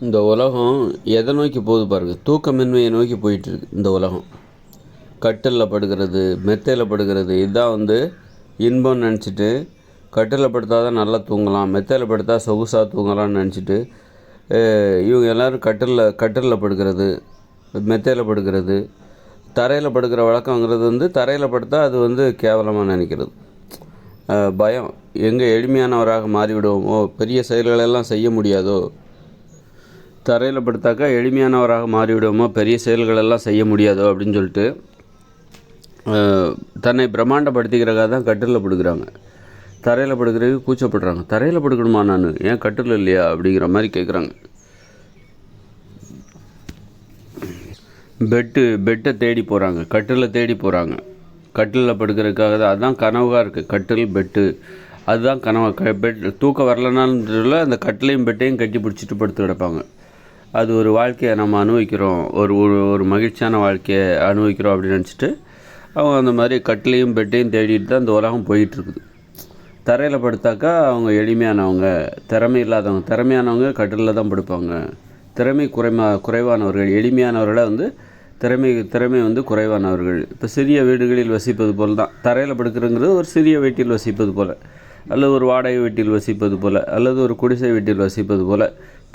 இந்த உலகம் எதை நோக்கி போகுது பாருங்கள், தூக்கமின்மையை நோக்கி போயிட்டுருக்கு இந்த உலகம். கட்டிலில் படுக்கிறது, மெத்தையில் படுக்கிறது, இதுதான் இன்பம்னு நினச்சிட்டு கட்டிலில் படுத்தால் தான் நல்லா தூங்கலாம், மெத்தையில் படுத்தா சொகுசாக தூங்கலாம்னு நினச்சிட்டு இவங்க எல்லோரும் கட்டிலில் படுக்கிறது, மெத்தையில் படுக்கிறது, தரையில் படுக்கிற வழக்கங்கிறது தரையில் படுத்தால் அது கேவலமாக நினைக்கிறது. பயம், எங்கே எளிமையானவராக மாறிவிடுவோமோ, பெரிய செயல்களெல்லாம் செய்ய முடியாதோ, தரையில் படுத்தாக்கா எளிமையானவராக மாறிவிடுவோமோ, பெரிய செயல்களெல்லாம் செய்ய முடியாதோ அப்படின்னு சொல்லிட்டு தன்னை பிரம்மாண்டப்படுத்திக்கிறக்காக தான் கட்டிலில் படுக்கிறாங்க. தரையில் படுக்கிறதுக்கு கூச்சப்படுறாங்க. தரையில் படுக்கணுமா, நான் ஏன் கட்டில் இல்லையா அப்படிங்கிற மாதிரி கேட்குறாங்க. பெட்டை தேடி போகிறாங்க, கட்டிலில் தேடி போகிறாங்க. கட்டிலில் படுக்கிறதுக்காக தான், அதுதான் கனவாக இருக்குது. கட்டில் பெட்டு அதுதான் கனவு. தூக்கம் வரலனால அந்த கட்டிலையும் பெட்டையும் கட்டி பிடிச்சிட்டு படுத்து கிடப்பாங்க. அது ஒரு வாழ்க்கையை நம்ம அனுபவிக்கிறோம், ஒரு மகிழ்ச்சியான வாழ்க்கையை அனுபவிக்கிறோம் அப்படின்னு நினச்சிட்டு அவங்க அந்த மாதிரி கட்டிலையும் பெட்டையும் தேடிட்டு தான் இந்த உலகம் போயிட்டுருக்குது. தரையில் படுத்தாக்கா அவங்க எளிமையானவங்க, திறமை இல்லாதவங்க. திறமையானவங்க கட்டிலில் தான் படுப்பாங்க. திறமை குறைவானவர்கள், எளிமையானவர்களை திறமை குறைவானவர்கள். இப்போ சிறிய வீடுகளில் வசிப்பது போல் தான் தரையில் படுக்கிறங்கிறது. ஒரு சிறிய வீட்டில் வசிப்பது போல், அல்லது ஒரு வாடகை வீட்டில் வசிப்பது போல், அல்லது ஒரு குடிசை வீட்டில் வசிப்பது போல்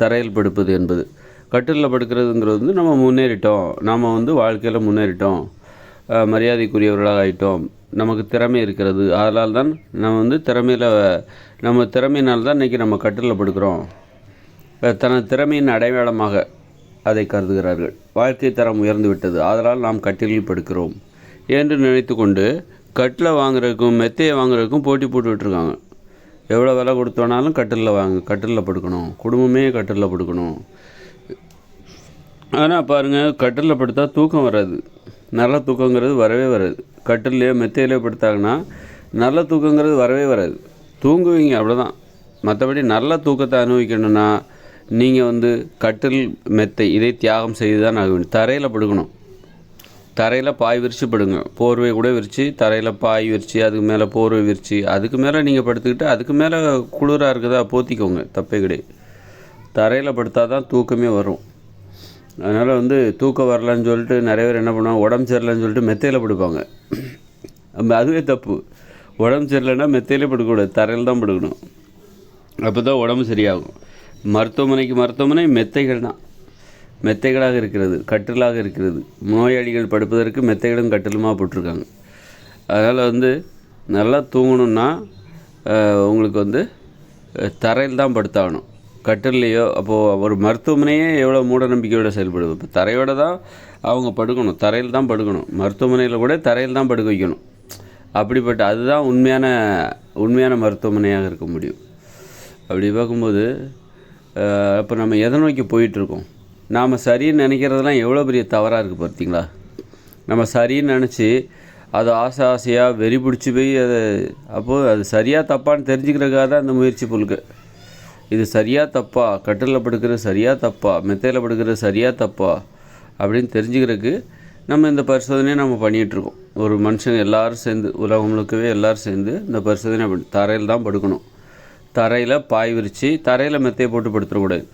தரையில் படுப்பது என்பது. கட்டிலில் படுக்கிறதுங்கிறது நம்ம முன்னேறிட்டோம், நாம் வாழ்க்கையில் முன்னேறிட்டோம், மரியாதைக்குரியவர்களாக ஆகிட்டோம், நமக்கு திறமை இருக்கிறது, அதனால் தான் நம்ம நம்ம திறமையினால்தான் இன்றைக்கி நம்ம கட்டிலில் படுக்கிறோம். தனது திறமையின் அடையாளமாக அதை கருதுகிறார்கள். வாழ்க்கை தரம் உயர்ந்து விட்டது, அதனால் நாம் கட்டிலில் படுக்கிறோம் என்று நினைத்து கொண்டு கட்டிலை வாங்குறதுக்கும் மெத்தையை வாங்குறதுக்கும் போட்டி போட்டுக்கிட்டுருக்காங்க. எவ்வளோ விலை கொடுத்தோனாலும் கட்டிலில் படுக்கணும், குடும்பமே கட்டிலில் படுக்கணும். ஆனால் பாருங்கள், கட்டிலில் படுத்தா தூக்கம் வராது, நல்ல தூக்கங்கிறது வரவே வராது. கட்டிலையோ மெத்தையிலையோ படுத்தாங்கன்னா நல்ல தூக்கங்கிறது வரவே வராது. தூங்குவீங்க அவ்வளோதான். மற்றபடி நல்ல தூக்கத்தை அனுபவிக்கணும்னா நீங்கள் கட்டில் மெத்தை இதை தியாகம் செய்து தான் ஆக வேண்டும். தரையில் படுக்கணும். தரையில் பாய் விரித்து படுங்க, போர்வை கூட விரித்து தரையில் பாய் விரித்து அதுக்கு மேலே போர்வை விரித்து அதுக்கு மேலே நீங்கள் படுத்துக்கிட்டு அதுக்கு மேலே குளிராக இருக்குதா போத்திக்கோங்க, தப்பே கிடையாது. தரையில் படுத்தா தான் தூக்கமே வரும். அதனால் தூக்கம் வரலன்னு சொல்லிட்டு நிறைய பேர் என்ன பண்ணுவாங்க, உடம்பு சரியில்லைன்னு சொல்லிட்டு மெத்தையில் படுப்பாங்க. அதுவே தப்பு. உடம்பு சரியில்லைன்னா மெத்தையிலே படுக்கக்கூடாது, தரையில் தான் படுக்கணும். அப்போ தான் உடம்பு சரியாகும். மருத்துவமனை மெத்தைகள் தான், மெத்தைகளாக இருக்கிறது, கட்டிலாக இருக்கிறது. நோயாளிகள் படுப்பதற்கு மெத்தைகளும் கட்டிலுமாக போட்டிருக்காங்க. அதனால் நல்லா தூங்கணுன்னா உங்களுக்கு தரையில் தான் படுத்தாகணும், கட்டில்லையோ. அப்போது ஒரு மருத்துவமனையே எவ்வளோ மூட நம்பிக்கையோடு செயல்படுது. இப்போ தரையோடு தான் அவங்க படுக்கணும், தரையில் தான் படுக்கணும். மருத்துவமனையில் கூட தரையில் தான் படுக்க வைக்கணும். அப்படிப்பட்ட அதுதான் உண்மையான மருத்துவமனையாக இருக்க முடியும். அப்படி பார்க்கும்போது இப்போ நம்ம எதை நோக்கி போயிட்டுருக்கோம்? நாம் சரின்னு நினைக்கிறதெல்லாம் எவ்வளோ பெரிய தவறாக இருக்குது பார்த்தீங்களா? நம்ம சரின்னு நினச்சி அது ஆசையாக வெறி பிடிச்சி போய் அப்போது அது சரியாக தப்பான்னு தெரிஞ்சுக்கிறதுக்காக தான் அந்த முயற்சி பொருளுக்கு. இது சரியாக தப்பா, கட்டிலில் படுக்கிறது சரியாக தப்பா, மெத்தையில் படுக்கிறது சரியாக தப்பா அப்படின்னு தெரிஞ்சுக்கிறதுக்கு நம்ம இந்த பரிசோதனையை நம்ம பண்ணிகிட்ருக்கோம். ஒரு மனுஷங்க எல்லோரும் சேர்ந்து, உலகம் முழுக்கவே எல்லோரும் சேர்ந்து இந்த பரிசோதனை தரையில் தான் படுக்கணும். தரையில் பாய் விரித்து தரையில் மெத்தையை போட்டு படுத்துடக்கூடாது.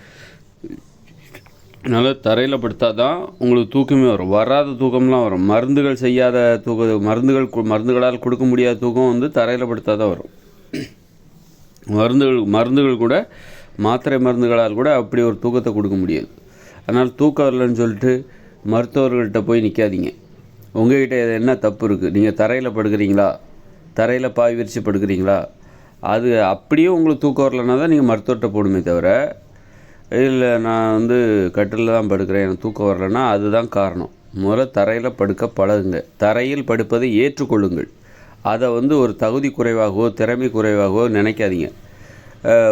அதனால் தரையில் படுத்தா தான் உங்களுக்கு தூக்கமே வரும். வராத தூக்கம்லாம் வரும். மருந்துகள் செய்யாத தூக்கம், மருந்துகளால் கொடுக்க முடியாத தூக்கம் தரையில் படுத்தா தான் வரும். மருந்துகள் கூட, மாத்திரை மருந்துகளால் கூட அப்படி ஒரு தூக்கத்தை கொடுக்க முடியாது. அதனால் தூக்கம் வரலன்னு சொல்லிட்டு மருத்துவர்கள்ட்ட போய் நிற்காதீங்க. உங்கள்கிட்ட என்ன தப்பு இருக்குது? நீங்கள் தரையில் படுக்கிறீங்களா, தரையில் பாய் விரித்து படுக்கிறீங்களா, அது அப்படியே உங்களுக்கு தூக்கம் வரலன்னா தான் நீங்கள் மருத்துவர்கிட்ட போடுமே தவிர, இல்லை நான் கட்டிலில் தான் படுக்கிறேன் எனக்கு தூக்கம் வரலன்னா அதுதான் காரணம். முதல்ல தரையில் படுக்க பழகுங்க. தரையில் படுப்பதை ஏற்றுக்கொள்ளுங்கள். அதை ஒரு தகுதி குறைவாகவோ திறமை குறைவாகவோ நினைக்காதீங்க.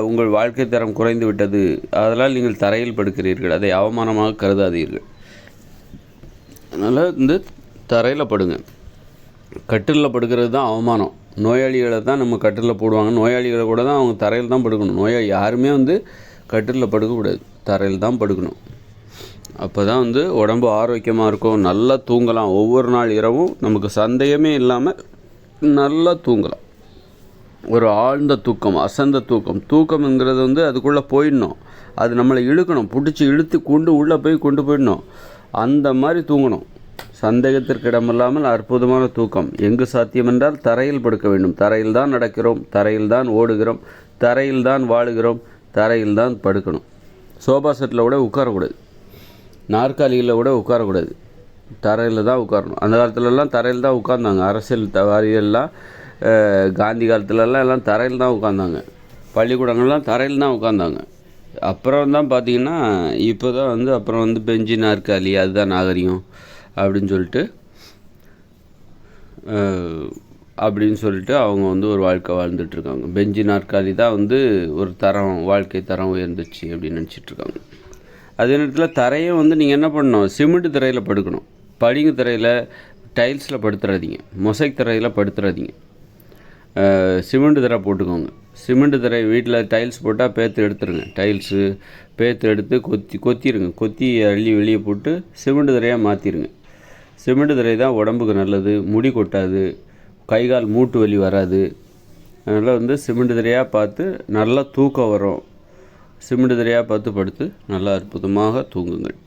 உங்கள் வாழ்க்கை தரம் குறைந்து விட்டது, அதனால் நீங்கள் தரையில் படுக்கிறீர்கள், அதை அவமானமாக கருதாதீர்கள். அதனால் தரையில் படுங்க. கட்டிலில் படுக்கிறது தான் அவமானம். நோயாளிகளை தான் நம்ம கட்டிலில் போடுவாங்க. நோயாளிகளை கூட தான் அவங்க தரையில் தான் படுக்கணும். நோயாளி யாருமே கட்டிலில் படுக்கக்கூடாது, தரையில் தான் படுக்கணும். அப்போ தான் உடம்பு ஆரோக்கியமாக இருக்கும், நல்லா தூங்கலாம். ஒவ்வொரு நாள் இரவும் நமக்கு சந்தேகமே இல்லாமல் நல்லா தூங்கலாம். ஒரு ஆழ்ந்த தூக்கம், அசந்த தூக்கம். தூக்கம்ங்கிறது வந்து அதுக்குள்ளே போயிடணும், அது நம்மளை இழுக்கணும், பிடிச்சி இழுத்து உள்ளே போய் கொண்டு போயிடணும். அந்த மாதிரி தூங்கணும். சந்தேகத்திற்கு இடமில்லாமல் அற்புதமான தூக்கம். எங்கு சாத்தியமென்றால் தரையில் படுக்க வேண்டும். தரையில் தான் நடக்கிறோம், தரையில் தான் ஓடுகிறோம், தரையில் தான் வாழுகிறோம், தரையில் தான் படுக்கணும். சோஃபா செட்டில் கூட உட்காரக்கூடாது, நாற்காலிகளில் கூட உட்காரக்கூடாது, தரையில் தான் உட்காரணும். அந்த காலத்துலலாம் தரையில் தான் உட்கார்ந்தாங்க. அரசியல் வாரியெல்லாம் காந்தி காலத்துலலாம் எல்லாம் தரையில் தான் உட்காந்தாங்க. பள்ளிக்கூடங்கள்லாம் தரையில் தான் உட்காந்தாங்க. அப்புறம் தான் பார்த்திங்கன்னா இப்போ தான் வந்து அப்புறம் வந்து பெஞ்சு நாற்காலி அதுதான் நாகரிகம் அப்படின்னு சொல்லிட்டு அவங்க வந்து ஒரு வாழ்க்கை வாழ்ந்துட்டுருக்காங்க. பெஞ்சு நாற்காலி தான் வந்து ஒரு தரம், வாழ்க்கை தரம் உயர்ந்துச்சு அப்படின்னு நினச்சிட்ருக்காங்க. அதே நேரத்தில் தரையும் வந்து நீங்கள் என்ன பண்ணணும், சிமெண்ட் தரையில் படுக்கணும். படிங்கு தரையில் டைல்ஸில் படுத்துறாதீங்க, மொசைக் தரையில் படுத்துறாதீங்க. சிமெண்ட் தரை போட்டுக்கோங்க. சிமெண்ட் தரை வீட்டில் டைல்ஸ் போட்டால் பேத்து எடுத்துருங்க. டைல்ஸு பேத்து எடுத்து கொத்திடுங்க. கொத்தி அள்ளி வெளியே போட்டு சிமெண்ட் தரையாக மாற்றிடுங்க. சிமெண்ட் தரை தான் உடம்புக்கு நல்லது, முடி கொட்டாது, கை கால் மூட்டு வலி வராது. அதனால் வந்து சிமெண்ட் தரையாக பார்த்து நல்லா தூக்கம் வரும். சிமெண்ட் தரையாக பார்த்து படுத்து நல்லா அற்புதமாக தூங்குங்கள்.